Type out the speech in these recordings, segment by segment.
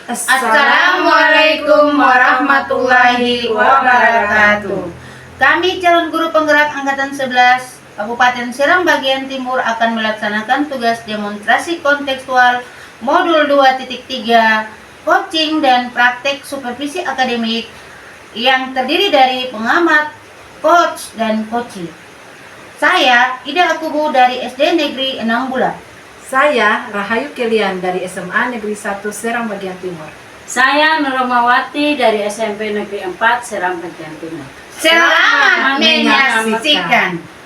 Assalamualaikum warahmatullahi wabarakatuh. Kami calon guru penggerak Angkatan 11 Kabupaten Serang bagian Timur akan melaksanakan tugas demonstrasi kontekstual modul 2.3 coaching dan praktek supervisi akademik yang terdiri dari pengamat, coach, dan coaching. Saya Ida Akubu dari SD Negeri 6 Bulan. Saya Rahayu Kelian dari SMA Negeri 1 Serang bagian Timur. Saya Nurmawati dari SMP Negeri 4 Serang bagian Timur. Selamat menyaksikan.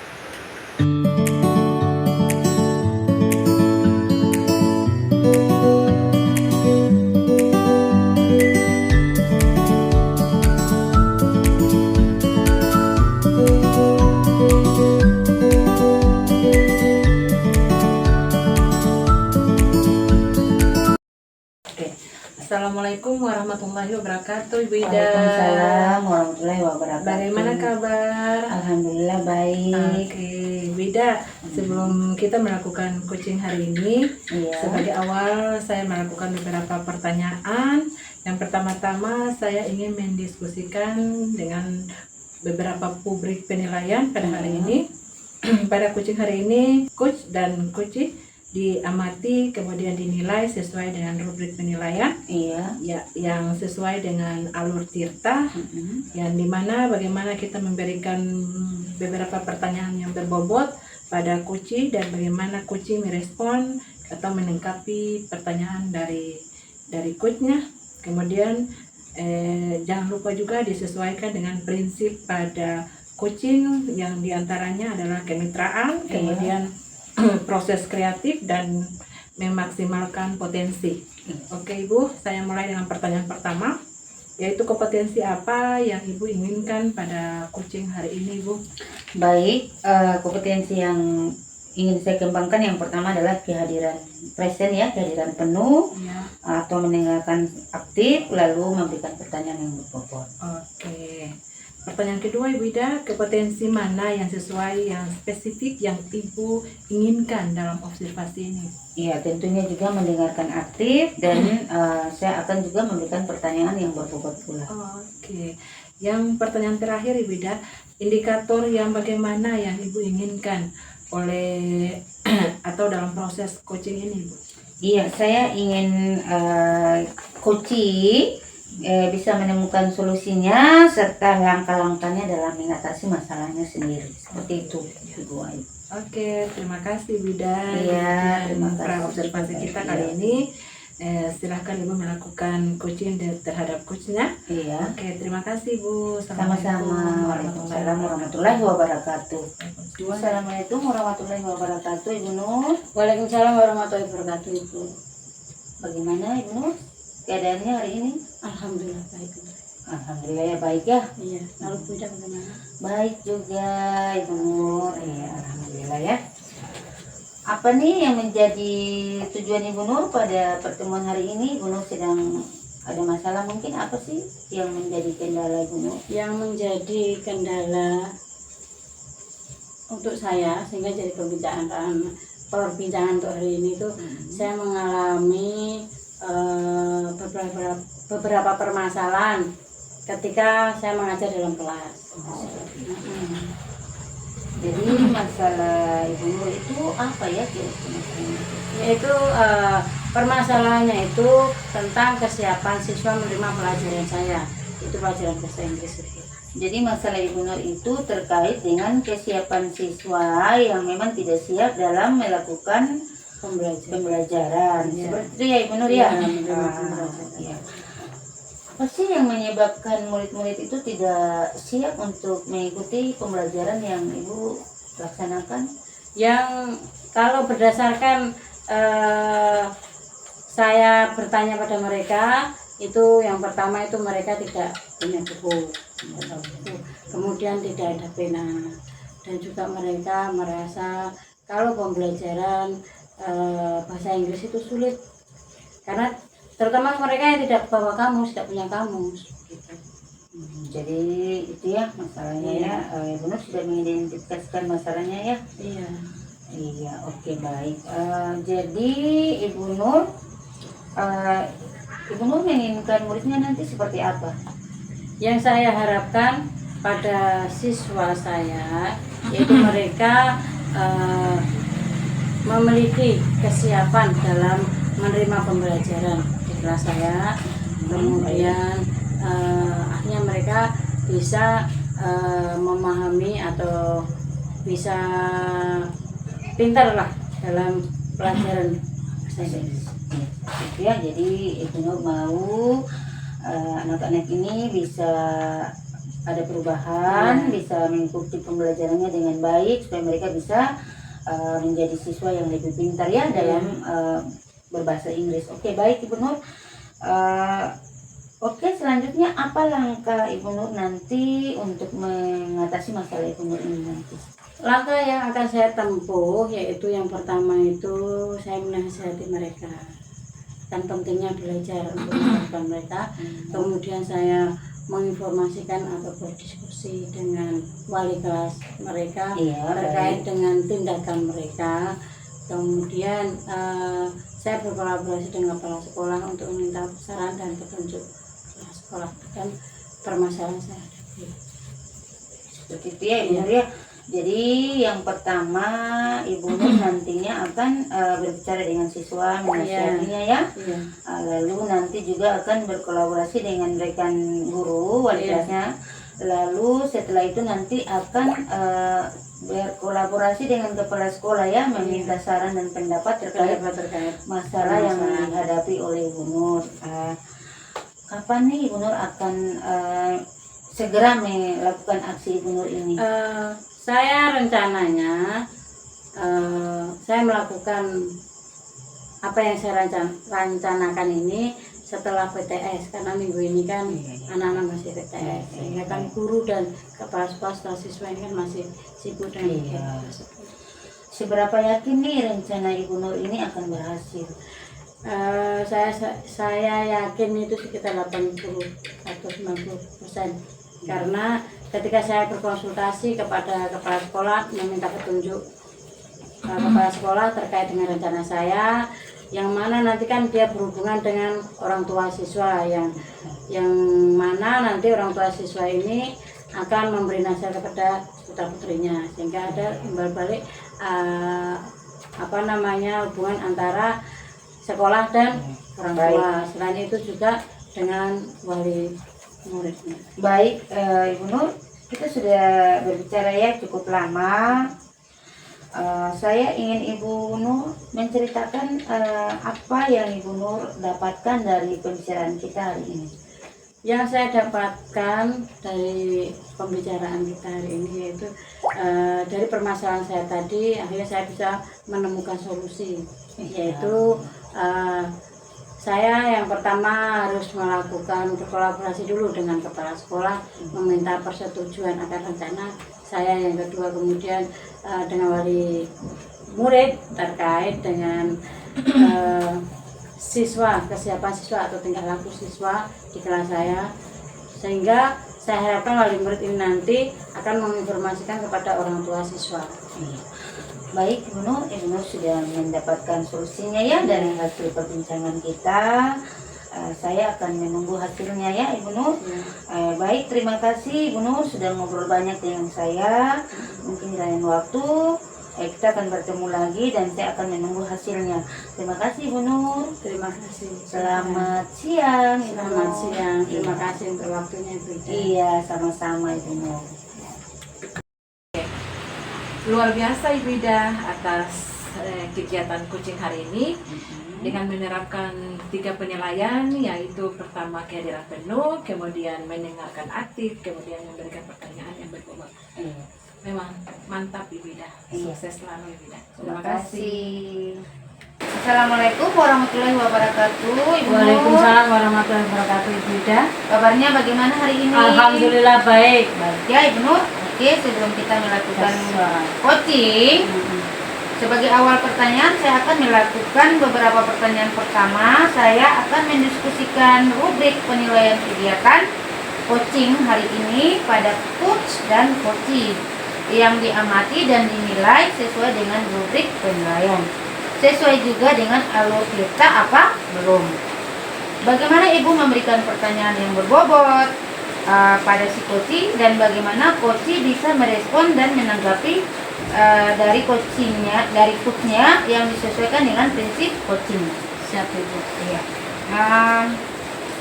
Assalamualaikum warahmatullahi wabarakatuh, Ibu Ida. Waalaikumsalam warahmatullahi wabarakatuh. Bagaimana kabar? Alhamdulillah baik. Oke, Ibu Ida, sebelum kita melakukan coaching hari ini, sebagai awal saya melakukan beberapa pertanyaan. Yang pertama-tama saya ingin mendiskusikan dengan beberapa rubrik penilaian pada hari ini. Pada coaching hari ini, coach dan coachee diamati kemudian dinilai sesuai dengan rubrik penilaian ya, yang sesuai dengan alur tirta, yang dimana bagaimana kita memberikan beberapa pertanyaan yang berbobot pada coachee dan bagaimana coachee merespon atau melengkapi pertanyaan dari coachnya. Kemudian jangan lupa juga disesuaikan dengan prinsip pada coaching yang diantaranya adalah kemitraan, kemudian proses kreatif dan memaksimalkan potensi. Oke Ibu, saya mulai dengan pertanyaan pertama, yaitu kompetensi apa yang Ibu inginkan pada coaching hari ini, Ibu? Baik, kompetensi yang ingin saya kembangkan yang pertama adalah kehadiran present ya, kehadiran penuh atau mendengarkan aktif lalu memberikan pertanyaan yang berbobot. Oke. Pertanyaan kedua, Ibu Ida, kompetensi mana yang sesuai, yang spesifik yang Ibu inginkan dalam observasi ini? Iya, tentunya juga mendengarkan aktif dan saya akan juga memberikan pertanyaan yang berbobot pula. Oke. Yang pertanyaan terakhir, Ibu Ida, indikator yang bagaimana yang Ibu inginkan oleh atau dalam proses coaching ini, Ibu? Iya, saya ingin coaching bisa menemukan solusinya serta langkah-langkahnya dalam mengatasi masalahnya sendiri. Seperti itu, Ibu Ayu. Oke, terima kasih Bu Ida. Iya, terima kasih. Observasi kita kali ini. Silahkan Ibu melakukan coaching terhadap coachnya. Iya. Oke, terima kasih Bu. Sama-sama. Waalaikumsalam warahmatullahi wabarakatuh. Assalamualaikum warahmatullahi wabarakatuh, Ibu Nur. Waalaikumsalam warahmatullahi wabarakatuh, Ibu. Bagaimana Ibu Nur keadaannya hari ini? Alhamdulillah baik. Alhamdulillah ya baik ya. Iya, lalu Bu Ida bagaimana? Baik juga Ibu Nur. Iya, alhamdulillah ya. Apa nih yang menjadi tujuan Ibu Nur pada pertemuan hari ini? Ibu Nur sedang ada masalah mungkin, apa sih yang menjadi kendala Ibu Nur? Yang menjadi kendala untuk saya sehingga jadi perbincangan untuk hari ini tuh saya mengalami beberapa permasalahan ketika saya mengajar dalam kelas. Jadi masalah Ibu Nur itu apa ya kira-kira? Yaitu permasalahannya itu tentang kesiapan siswa menerima pelajaran saya, itu pelajaran bahasa Inggris itu. Jadi masalah Ibu Nur itu terkait dengan kesiapan siswa yang memang tidak siap dalam melakukan pembelajaran. Ya. Seperti itu ya Ibu Nur ya. Ya. Apa sih yang menyebabkan murid-murid itu tidak siap untuk mengikuti pembelajaran yang Ibu laksanakan? Yang kalau berdasarkan saya bertanya pada mereka, itu yang pertama itu mereka tidak punya buku, kemudian tidak ada pena, dan juga mereka merasa kalau pembelajaran bahasa Inggris itu sulit karena terutama mereka yang tidak bawa kamus, tidak punya kamus gitu. Jadi itu ya masalahnya ya. Ibu Nur sudah mengidentifikasikan masalahnya ya. Iya, oke baik. Jadi Ibu Nur Ibu Nur menginginkan muridnya nanti seperti apa? Yang saya harapkan pada siswa saya yaitu mereka memiliki kesiapan dalam menerima pembelajaran di kelas saya, kemudian akhirnya mereka bisa memahami atau bisa pintar lah dalam pelajaran bahasa Inggris. Itu ya, jadi Ibu Nur mau anak-anak ini bisa ada perubahan, bisa mengikuti pembelajarannya dengan baik supaya mereka bisa menjadi siswa yang lebih pintar ya dalam berbahasa Inggris. Oke, baik Ibu Nur. Oke, selanjutnya apa langkah Ibu Nur nanti untuk mengatasi masalah Ibu Nur ini nanti? Langkah yang akan saya tempuh yaitu yang pertama itu saya menasihati mereka kan pentingnya belajar untuk mengajarkan mereka. Kemudian saya menginformasikan atau berdiskusi dengan wali kelas mereka terkait dengan tindakan mereka. Kemudian saya berkolaborasi dengan kepala sekolah untuk meminta saran dan petunjuk kepala sekolah dan permasalahan saya hadapi. Seperti itu ya Ibu Nur ya. Jadi yang pertama Ibu Nur nantinya akan berbicara dengan siswa, menasihatinya ya. Lalu nanti juga akan berkolaborasi dengan rekan guru wali kelasnya. Lalu setelah itu nanti akan berkolaborasi dengan kepala sekolah ya, meminta saran dan pendapat terkait masalah yang dihadapi oleh Ibu Nur. Kapan nih Ibu Nur akan segera melakukan aksi Ibu Nur ini? Saya rencananya saya melakukan apa yang saya rencanakan ini setelah PTS, karena minggu ini kan anak-anak masih PTS, sehingga kan guru dan kepala sekolah setelah siswa ini kan masih sibuk dengan PTS. Seberapa yakin nih rencana Ibu Nur ini akan berhasil? Saya yakin itu sekitar 80 atau 90%, karena ketika saya berkonsultasi kepada kepala sekolah meminta petunjuk kepala sekolah terkait dengan rencana saya, yang mana nanti kan dia berhubungan dengan orang tua siswa, yang mana nanti orang tua siswa ini akan memberi nasihat kepada putra putrinya, sehingga ada imbal balik hubungan antara sekolah dan orang tua. Selain itu juga dengan wali muridnya. Baik Ibu Nur, kita sudah berbicara ya cukup lama. Saya ingin Ibu Nur menceritakan apa yang Ibu Nur dapatkan dari pembicaraan kita hari ini. Yang saya dapatkan dari pembicaraan kita hari ini yaitu dari permasalahan saya tadi, akhirnya saya bisa menemukan solusi, yaitu saya yang pertama harus melakukan berkolaborasi dulu dengan kepala sekolah, meminta persetujuan akan rencana saya. Yang kedua kemudian dengan wali murid terkait dengan siswa, kesiapan siswa atau tingkah laku siswa di kelas saya, sehingga saya harapkan wali murid ini nanti akan menginformasikan kepada orang tua siswa. Baik Ibu Nur sudah mendapatkan solusinya ya dari hasil perbincangan kita. Saya akan menunggu hasilnya ya Ibu Nur. Baik, terima kasih Ibu Nur sudah ngobrol banyak dengan saya. Mungkin di lain waktu kita akan bertemu lagi dan saya akan menunggu hasilnya. Terima kasih Ibu Nur. Terima kasih. Selamat siang Ibu Selamat Nur. siang. Terima kasih untuk waktunya Ibu. Iya, sama-sama Ibu Nur. Luar biasa Ibu Ida atas kegiatan coaching hari ini dengan menerapkan 3 penilaian, yaitu pertama kehadiran penuh, kemudian mendengarkan aktif, kemudian memberikan pertanyaan yang berbobot. Memang mantap Ibu Ida. Sukses selalu Ibu Ida. Terima kasih. Assalamualaikum warahmatullahi wabarakatuh. Ibu Nur. Waalaikumsalam warahmatullahi wabarakatuh Ibu Ida. Kabarnya bagaimana hari ini? Alhamdulillah baik. Baik ya Ibu Nur. Oke, sebelum kita melakukan coaching, sebagai awal pertanyaan saya akan melakukan beberapa pertanyaan. Pertama, saya akan mendiskusikan rubrik penilaian kegiatan coaching hari ini pada coach dan coaching yang diamati dan dinilai sesuai dengan rubrik penilaian, sesuai juga dengan alur kita apa belum. bagaimana Ibu memberikan pertanyaan yang berbobot pada si coaching, dan bagaimana coaching bisa merespon dan menanggapi dari coachingnya, dari coachnya yang disesuaikan dengan prinsip coaching. Siap Ibu. Iya.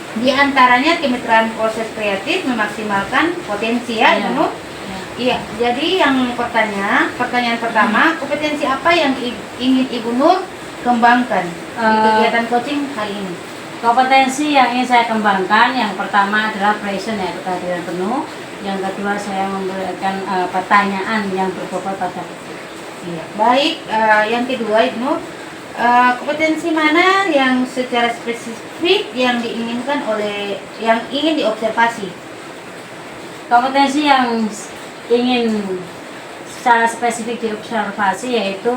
Di antaranya kemitraan proses kreatif memaksimalkan potensi ya, Iya. Ibu Nur? Ya. Iya. Jadi yang pertanyaan pertama, kompetensi apa yang ingin Ibu Nur kembangkan di kegiatan coaching hari ini? Kompetensi yang ingin saya kembangkan yang pertama adalah present, yaitu kehadiran penuh. Yang kedua saya memberikan pertanyaan yang berbobot pada publik. Iya. Baik, yang kedua Ibu Nur, kompetensi mana yang secara spesifik yang diinginkan yang ingin diobservasi? Kompetensi yang ingin secara spesifik diobservasi yaitu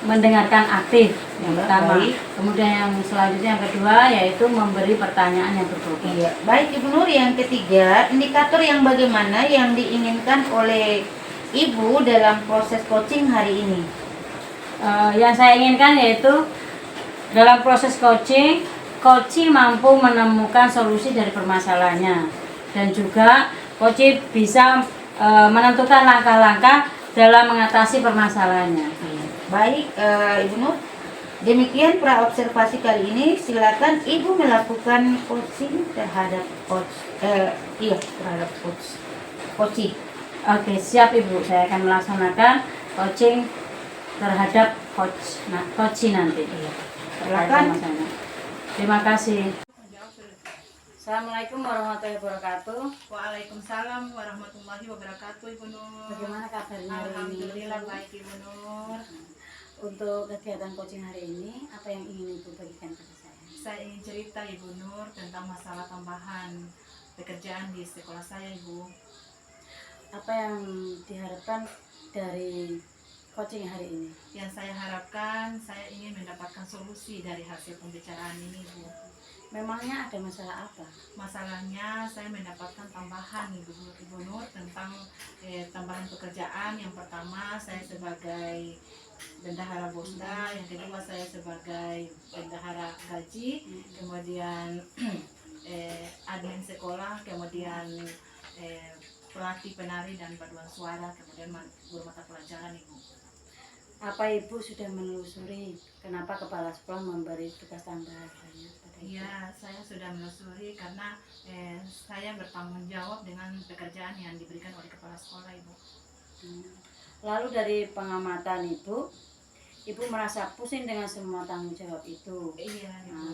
mendengarkan aktif yang pertama. Baik. Kemudian yang selanjutnya yang kedua yaitu memberi pertanyaan yang berbobot. Iya. Baik Ibu Nur, yang ketiga, indikator yang bagaimana yang diinginkan oleh Ibu dalam proses coaching hari ini? Yang saya inginkan yaitu dalam proses coaching mampu menemukan solusi dari permasalahannya, dan juga coaching bisa menentukan langkah-langkah dalam mengatasi permasalahannya. Baik, Ibu Nur, demikian praobservasi kali ini. Silakan Ibu melakukan coaching terhadap terhadap coaching. Oke, siap Ibu. Saya akan melaksanakan coaching terhadap coaching nanti. Silakan. Terima kasih. Assalamualaikum warahmatullahi wabarakatuh. Waalaikumsalam warahmatullahi wabarakatuh, Ibu Nur. Bagaimana kabarnya hari ini? Alhamdulillah baik, Ibu Nur. Untuk kegiatan coaching hari ini, apa yang ingin Ibu bagikan kepada saya? Saya ingin cerita Ibu Nur tentang masalah tambahan pekerjaan di sekolah saya, Ibu. Apa yang diharapkan dari coaching hari ini? Yang saya harapkan, saya ingin mendapatkan solusi dari hasil pembicaraan ini, Bu. Memangnya ada masalah apa? Masalahnya saya mendapatkan tambahan, Ibu Nur, tentang tambahan pekerjaan. Yang pertama, saya sebagai bendahara Bosda, yang kedua saya sebagai bendahara gaji, kemudian admin sekolah, kemudian pelatih penari dan paduan suara, kemudian guru mata pelajaran, Ibu. Apa Ibu sudah menelusuri kenapa kepala sekolah memberi tugas tambahan banyak pada Ibu? Iya, saya sudah menelusuri karena saya bertanggung jawab dengan pekerjaan yang diberikan oleh kepala sekolah, Ibu. Lalu dari pengamatan Ibu merasa pusing dengan semua tanggung jawab itu. Iya, Ibu.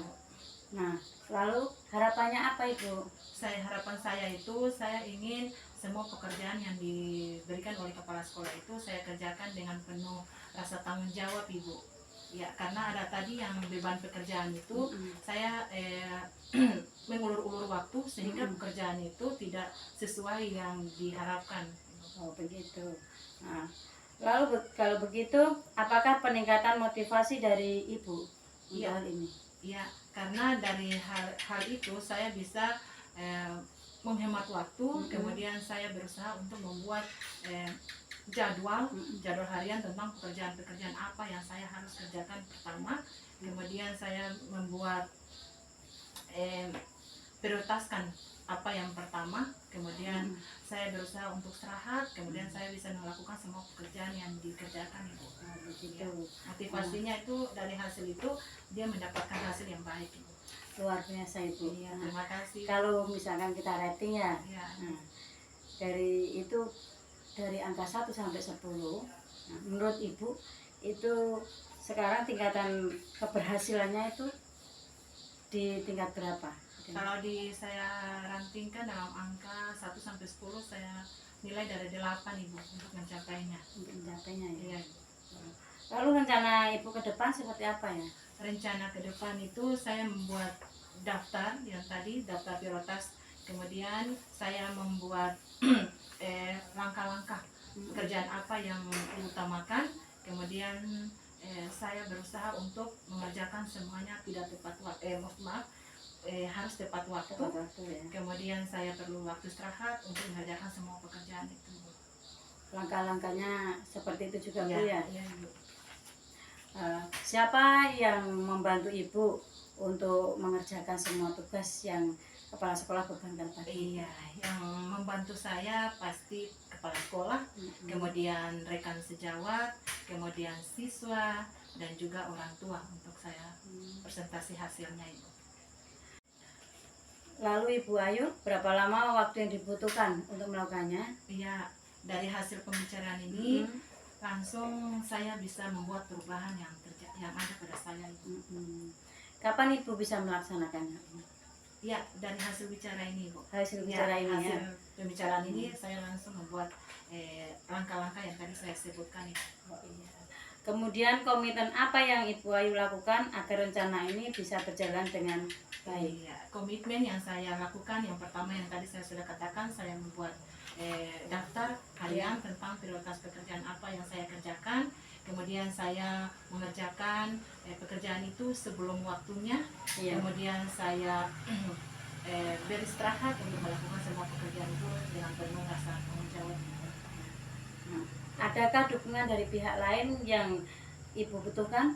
Nah, lalu harapannya apa Ibu? Harapan saya itu, saya ingin semua pekerjaan yang diberikan oleh kepala sekolah itu saya kerjakan dengan penuh rasa tanggung jawab, Ibu. Ya, karena ada tadi yang beban pekerjaan itu, saya mengulur-ulur waktu sehingga pekerjaan itu tidak sesuai yang diharapkan. Oh, begitu. Nah, lalu kalau begitu, apakah peningkatan motivasi dari Ibu untuk Iya. hal ini? Ya, karena dari hal itu saya bisa menghemat waktu, kemudian saya berusaha untuk membuat jadwal harian tentang pekerjaan-pekerjaan apa yang saya harus kerjakan pertama, kemudian saya membuat prioritaskan apa yang pertama, kemudian saya berusaha untuk istirahat, kemudian saya bisa melakukan semua pekerjaan yang dikerjakan, Ibu. Begitu. Motivasinya itu dari hasil itu dia mendapatkan hasil yang baik, Ibu. Luar biasa Ibu. Iya, terima kasih. Kalau misalkan kita rating ya, Ya, dari angka 1 sampai 10, nah, menurut Ibu itu sekarang tingkatan keberhasilannya itu di tingkat berapa? kalau saya rantingkan dalam angka 1 sampai 10, saya nilai dari 8, Ibu, untuk mencapainya. Untuk mencapainya ya. Iya. Lalu rencana Ibu ke depan seperti apa ya? Rencana ke depan itu saya membuat daftar yang tadi, daftar prioritas, kemudian saya membuat langkah-langkah pekerjaan apa yang diutamakan, kemudian saya berusaha untuk mengerjakan semuanya tidak tepat waktu, harus tepat waktu, Ya. kemudian saya perlu waktu istirahat untuk mengerjakan semua pekerjaan itu. Langkah-langkahnya seperti itu juga Bu Iya, ya. iya, Ibu. Siapa yang membantu Ibu untuk mengerjakan semua tugas yang kepala sekolah bebankan tadi? Iya, yang membantu saya pasti kepala sekolah, kemudian rekan sejawat, kemudian siswa, dan juga orang tua untuk saya presentasi hasilnya itu. Lalu Ibu Ayu, berapa lama waktu yang dibutuhkan untuk melakukannya? Iya, dari hasil pembicaraan ini langsung saya bisa membuat perubahan yang ada pada saya itu. Kapan Ibu bisa melaksanakannya? Iya, dari hasil bicara ini, Bu. Hasil Ya, bicara ini hasil ya. pembicaraan ini saya langsung membuat langkah-langkah yang tadi saya sebutkan itu. Kemudian komitmen apa yang Ibu Ayu lakukan agar rencana ini bisa berjalan dengan baik? Iya, komitmen yang saya lakukan yang pertama yang tadi saya sudah katakan, saya membuat daftar harian tentang prioritas pekerjaan apa yang saya kerjakan. Kemudian saya mengerjakan pekerjaan itu sebelum waktunya. Iya. Kemudian saya beristirahat untuk melakukan semua pekerjaan itu dengan penuh rasa tanggung jawab. Adakah dukungan dari pihak lain yang Ibu butuhkan?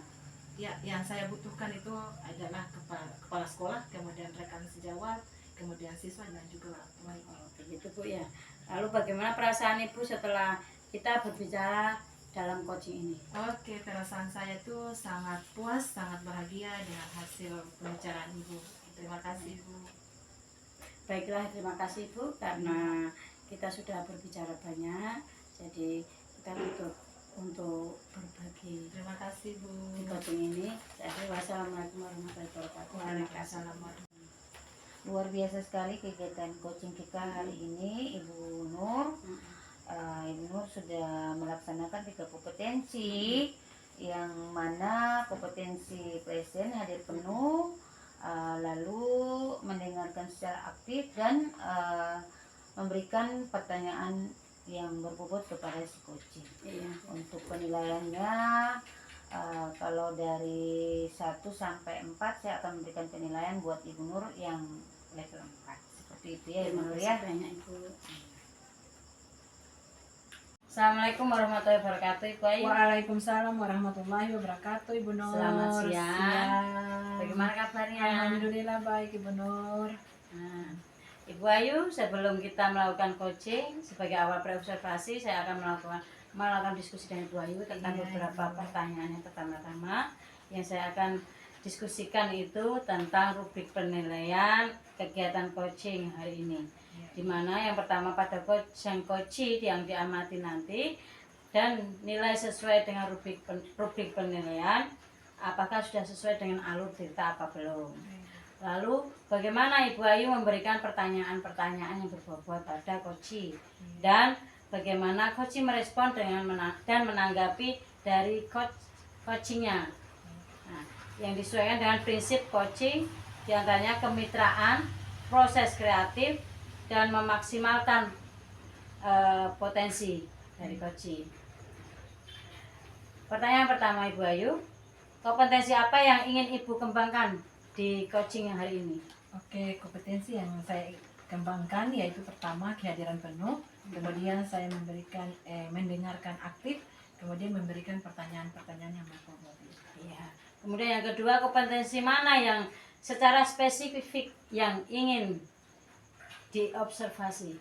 Ya, yang saya butuhkan itu adalah kepala sekolah, kemudian rekan sejawat, kemudian siswa dan juga orang tua. Begitu Bu ya. Lalu bagaimana perasaan Ibu setelah kita berbicara dalam coaching ini? Oke, perasaan saya itu sangat puas, sangat bahagia dengan hasil pembicaraan Ibu. Terima kasih Ibu. Baiklah, terima kasih Bu karena kita sudah berbicara banyak. Jadi kita untuk berbagi Terima kasih Bu. di coaching ini. Jadi wassalamualaikum warahmatullahi wabarakatuh. Waalaikumsalam. Luar biasa sekali kegiatan coaching kita hari ini, Ibu Nur. Ibu Nur sudah melaksanakan 3 kompetensi, yang mana kompetensi present hadir penuh, lalu mendengarkan secara aktif dan memberikan pertanyaan yang berbobot kepada si coaching. Iya. Untuk penilaiannya, kalau dari 1 sampai 4 saya akan memberikan penilaian buat Ibu Nur yang level 4. Seperti itu ya Ibu Nur ya. Banyak Ibu. Assalamualaikum warahmatullahi wabarakatuh Ibu Ayu. Waalaikumsalam warahmatullahi wabarakatuh Ibu Nur. Selamat siang. Bagaimana kabarnya? Alhamdulillah baik Ibu Nur. Nah, Ibu Ayu, sebelum kita melakukan coaching sebagai awal preobservasi, saya akan melakukan diskusi dengan Ibu Ayu tentang beberapa pertanyaan. Yang pertama-tama yang saya akan diskusikan itu tentang rubrik penilaian kegiatan coaching hari ini. Dimana yang pertama pada coaching yang diamati nanti dan nilai sesuai dengan rubrik penilaian, apakah sudah sesuai dengan alur cerita apa belum. Lalu bagaimana Ibu Ayu memberikan pertanyaan-pertanyaan yang berbobot pada coaching dan bagaimana coaching merespon dan menanggapi dari coachingnya. Nah, yang disesuaikan dengan prinsip coaching diantaranya kemitraan, proses kreatif, dan memaksimalkan potensi dari coaching. Pertanyaan pertama Ibu Ayu, kompetensi apa yang ingin Ibu kembangkan di coaching yang hari ini? Oke, kompetensi yang saya kembangkan yaitu pertama kehadiran penuh, kemudian saya mendengarkan aktif, kemudian memberikan pertanyaan-pertanyaan yang berbobot. Iya. Kemudian yang kedua, kompetensi mana yang secara spesifik yang ingin diobservasi?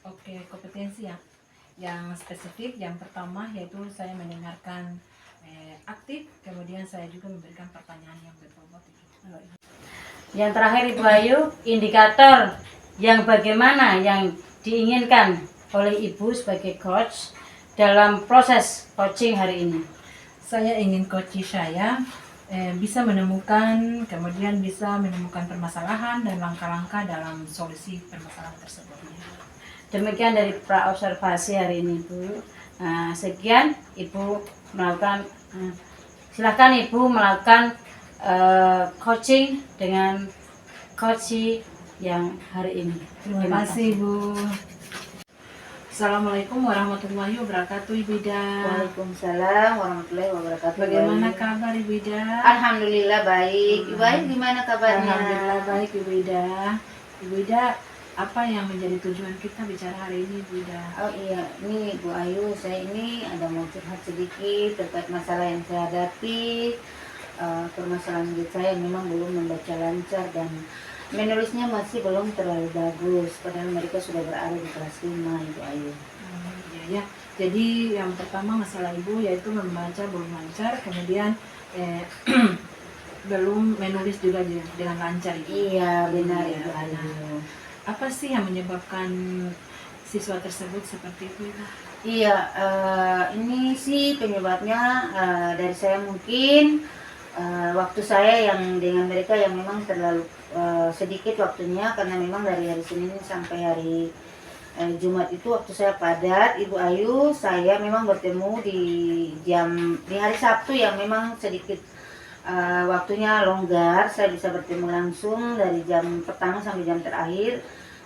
Oke, kompetensi yang spesifik yang pertama yaitu saya mendengarkan aktif, kemudian saya juga memberikan pertanyaan yang berbobot. Yang terakhir Ibu Ayu, indikator yang bagaimana yang diinginkan oleh Ibu sebagai coach dalam proses coaching hari ini? Saya ingin coach saya bisa menemukan permasalahan dan langkah-langkah dalam solusi permasalahan tersebut. Demikian dari praobservasi hari ini Bu. Nah, sekian Ibu melakukan silakan Ibu melakukan coaching dengan coach yang hari ini. Terima kasih Bu. Assalamualaikum warahmatullahi wabarakatuh Ibu Ida. Waalaikumsalam warahmatullahi wabarakatuh. Bagaimana kabar Ibu Ida? Alhamdulillah baik. Ibu Ayu gimana kabarnya? Alhamdulillah baik Ibu Ida. Ibu Ida, apa yang menjadi tujuan kita bicara hari ini Ibu Ida? Oh iya, ini Bu Ayu, saya ini ada mau curhat sedikit terkait masalah yang saya hadapi. permasalahan hidup saya yang memang belum membaca lancar dan menulisnya masih belum terlalu bagus, padahal mereka sudah berada di kelas 5, Ibu Ayu. Ya, ya. Jadi yang pertama masalah ibu yaitu membaca belum lancar, kemudian belum menulis juga dengan lancar. Iya, benar Iya, Ibu Ayu. Apa sih yang menyebabkan siswa tersebut seperti itu, Ibu? Iya, ini sih penyebabnya dari saya mungkin waktu saya yang dengan mereka yang memang terlalu sedikit waktunya, karena memang dari hari Senin sampai hari Jumat itu waktu saya padat, Ibu Ayu. Saya memang bertemu di hari Sabtu yang memang sedikit waktunya longgar, saya bisa bertemu langsung dari jam pertama sampai jam terakhir.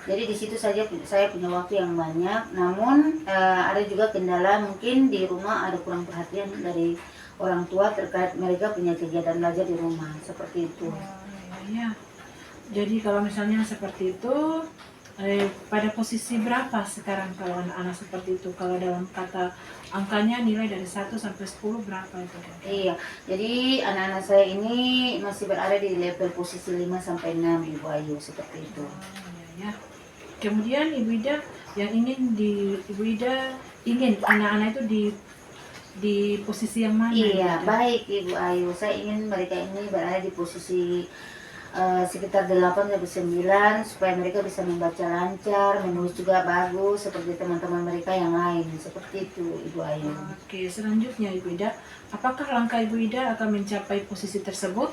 Jadi di situ saja saya punya waktu yang banyak. Namun ada juga kendala, mungkin di rumah ada kurang perhatian dari orang tua terkait mereka punya kegiatan belajar di rumah, seperti itu. Ya. Jadi kalau misalnya seperti itu, pada posisi berapa sekarang kalau anak-anak seperti itu? Kalau dalam kata angkanya nilai dari 1 sampai 10 berapa itu? Iya, jadi anak-anak saya ini masih berada di level posisi 5 sampai 6, Ibu Ayu, seperti itu. Ya. Kemudian Ibu Ida Ibu Ida ingin anak-anak itu di posisi yang mana? Iya, Ibu Ida? baik Ibu Ayu. Saya ingin mereka ini berada di posisi sekitar 8 sampai 9 supaya mereka bisa membaca lancar, menulis juga bagus seperti teman-teman mereka yang lain. Seperti itu, Ibu Ayu. Oke, selanjutnya Ibu Ida, apakah langkah Ibu Ida akan mencapai posisi tersebut?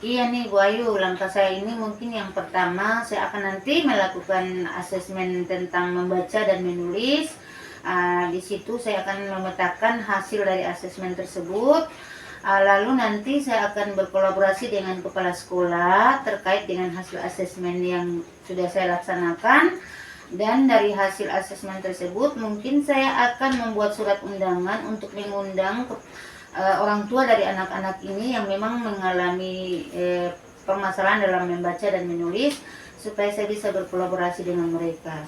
Iya nih Bu Ayu, langkah saya ini mungkin yang pertama saya akan nanti melakukan asesmen tentang membaca dan menulis. Di situ saya akan memetakan hasil dari asesmen tersebut. Lalu nanti saya akan berkolaborasi dengan kepala sekolah terkait dengan hasil asesmen yang sudah saya laksanakan. Dan dari hasil asesmen tersebut mungkin saya akan membuat surat undangan untuk mengundang orang tua dari anak-anak ini yang memang mengalami permasalahan dalam membaca dan menulis, supaya saya bisa berkolaborasi dengan mereka.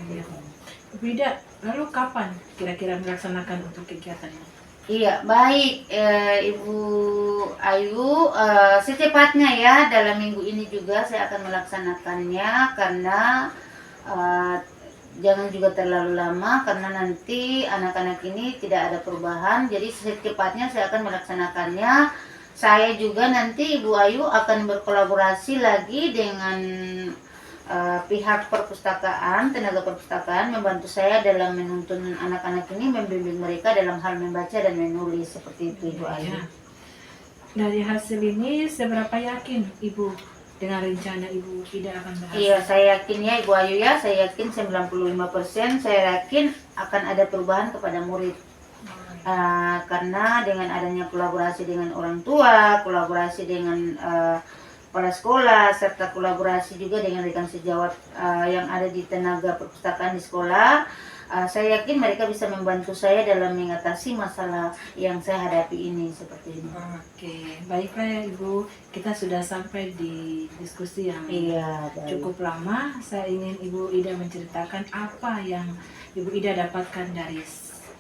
Iya. Ibu Ida, lalu kapan kira-kira melaksanakan untuk kegiatan ini? Iya, baik Ibu Ayu, secepatnya ya, dalam minggu ini juga saya akan melaksanakannya, karena jangan juga terlalu lama karena nanti anak-anak ini tidak ada perubahan. Jadi secepatnya saya akan melaksanakannya. Saya juga nanti Ibu Ayu akan berkolaborasi lagi dengan pihak perpustakaan, tenaga perpustakaan membantu saya dalam menuntun anak-anak ini, membimbing mereka dalam hal membaca dan menulis, seperti itu Ibu Ayu. Ya. Dari hasil ini seberapa yakin Ibu dengan rencana Ibu Ida akan berhasil? Iya, saya yakin ya Ibu Ayu ya, saya yakin 95%, saya yakin akan ada perubahan kepada murid. Karena dengan adanya kolaborasi dengan orang tua, kolaborasi dengan kepala sekolah, serta kolaborasi juga dengan rekan sejawat yang ada di tenaga perpustakaan di sekolah, saya yakin mereka bisa membantu saya dalam mengatasi masalah yang saya hadapi ini, seperti ini. Oke, baiklah ya Ibu, kita sudah sampai di diskusi yang cukup lama. Saya ingin Ibu Ida menceritakan apa yang Ibu Ida dapatkan dari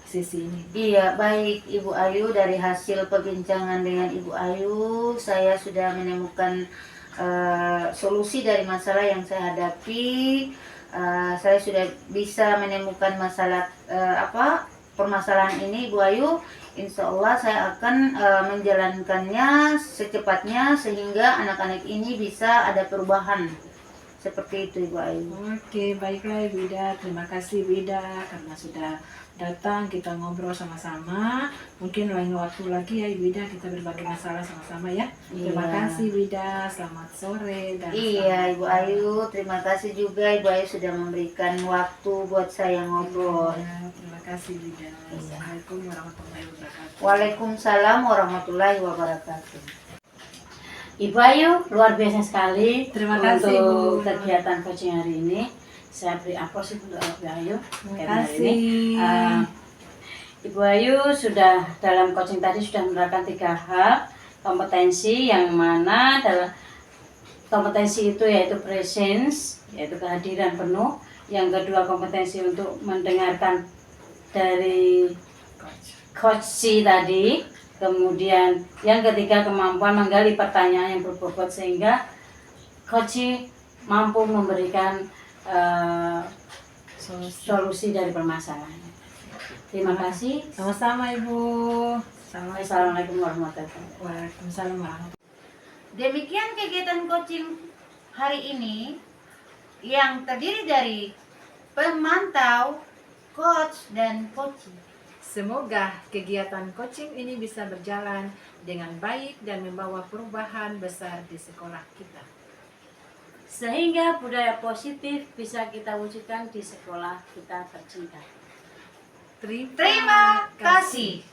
sesi ini. Iya, baik Ibu Ayu, dari hasil perbincangan dengan Ibu Ayu, saya sudah menemukan solusi dari masalah yang saya hadapi. Saya sudah bisa menemukan permasalahan ini Ibu Ayu. Insya Allah saya akan menjalankannya secepatnya sehingga anak-anak ini bisa ada perubahan. Seperti itu Ibu Ayu. Oke, baiklah Ibu Ida. Terima kasih Ibu Ida karena sudah datang, kita ngobrol sama-sama. Mungkin lain waktu lagi ya Ibu Ida kita berbagi masalah sama-sama ya. Terima kasih Ibu Ida. Selamat sore dan Iya Ibu Ayu, terima kasih juga Ibu Ayu sudah memberikan waktu buat saya ngobrol. Terima kasih Ibu Ida. Assalamualaikum warahmatullahi wabarakatuh. Waalaikumsalam warahmatullahi wabarakatuh. Ibu Ayu, luar biasa sekali. Terima kasih, untuk Bu. kegiatan coaching hari ini. Saya beri aplaus untuk Ibu Ayu. Terima Karena kasih. ini, Ibu Ayu sudah dalam coaching tadi sudah menerapkan 3 hal kompetensi, yang mana dalam kompetensi itu yaitu presence, yaitu kehadiran penuh. Yang kedua kompetensi untuk mendengarkan dari coach tadi. Kemudian yang ketiga, kemampuan menggali pertanyaan yang berbobot sehingga coaching mampu memberikan solusi dari permasalahan. Terima kasih. Sama-sama Ibu. Assalamualaikum warahmatullahi wabarakatuh. Waalaikumsalam warahmatullahi. Demikian kegiatan coaching hari ini yang terdiri dari pemantau, coach, dan coaching. Semoga kegiatan coaching ini bisa berjalan dengan baik dan membawa perubahan besar di sekolah kita. Sehingga budaya positif bisa kita wujudkan di sekolah kita tercinta. Terima kasih.